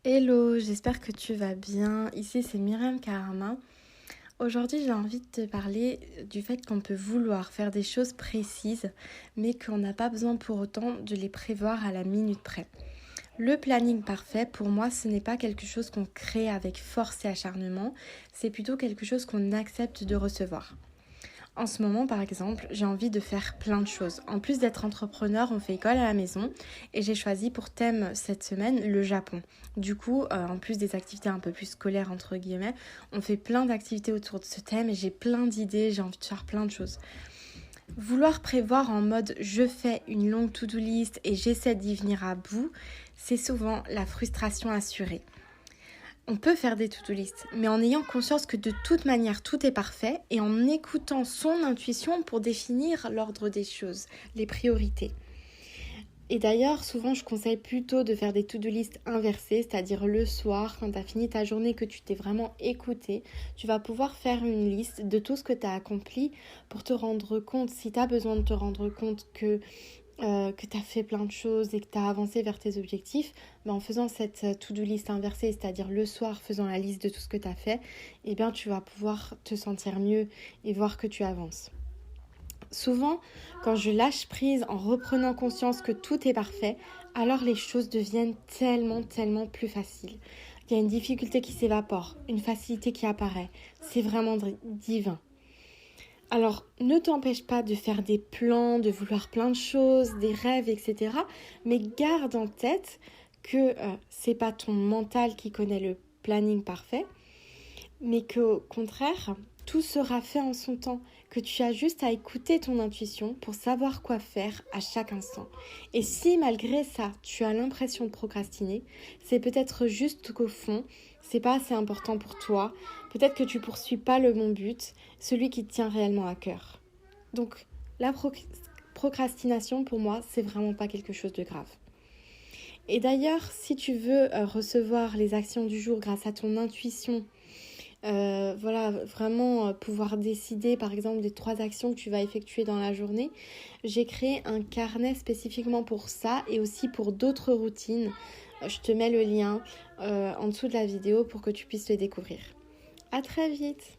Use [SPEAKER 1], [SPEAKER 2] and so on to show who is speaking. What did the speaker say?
[SPEAKER 1] Hello, j'espère que tu vas bien. Ici c'est Myriam Karama. Aujourd'hui j'ai envie de te parler du fait qu'on peut vouloir faire des choses précises mais qu'on n'a pas besoin pour autant de les prévoir à la minute près. Le planning parfait, pour moi, ce n'est pas quelque chose qu'on crée avec force et acharnement, c'est plutôt quelque chose qu'on accepte de recevoir. En ce moment, par exemple, j'ai envie de faire plein de choses. En plus d'être entrepreneur, on fait école à la maison et j'ai choisi pour thème cette semaine le Japon. Du coup, en plus des activités un peu plus scolaires, entre guillemets, on fait plein d'activités autour de ce thème et j'ai plein d'idées, j'ai envie de faire plein de choses. Vouloir prévoir en mode je fais une longue to-do list et j'essaie d'y venir à bout, c'est souvent la frustration assurée. On peut faire des to-do list, mais en ayant conscience que de toute manière tout est parfait et en écoutant son intuition pour définir l'ordre des choses, les priorités. Et d'ailleurs, souvent je conseille plutôt de faire des to-do list inversées, c'est-à-dire le soir, quand tu as fini ta journée, que tu t'es vraiment écouté, tu vas pouvoir faire une liste de tout ce que tu as accompli pour te rendre compte, si tu as besoin de te rendre compte que tu as fait plein de choses et que tu as avancé vers tes objectifs, en faisant cette to-do list inversée, c'est-à-dire le soir, faisant la liste de tout ce que tu as fait, eh bien, tu vas pouvoir te sentir mieux et voir que tu avances. Souvent, quand je lâche prise en reprenant conscience que tout est parfait, alors les choses deviennent tellement plus faciles. Il y a une difficulté qui s'évapore, une facilité qui apparaît. C'est vraiment divin. Alors, ne t'empêche pas de faire des plans, de vouloir plein de choses, des rêves, etc. Mais garde en tête que c'est pas ton mental qui connaît le planning parfait, mais qu'au contraire, tout sera fait en son temps, que tu as juste à écouter ton intuition pour savoir quoi faire à chaque instant. Et si malgré ça, tu as l'impression de procrastiner, c'est peut-être juste qu'au fond, c'est pas assez important pour toi, peut-être que tu poursuis pas le bon but, celui qui te tient réellement à cœur. Donc, la procrastination, pour moi, c'est vraiment pas quelque chose de grave. Et d'ailleurs, si tu veux recevoir les actions du jour grâce à ton intuition, vraiment pouvoir décider par exemple des 3 actions que tu vas effectuer dans la journée, j'ai créé un carnet spécifiquement pour ça et aussi pour d'autres routines. Je te mets le lien en dessous de la vidéo pour que tu puisses le découvrir. À très vite!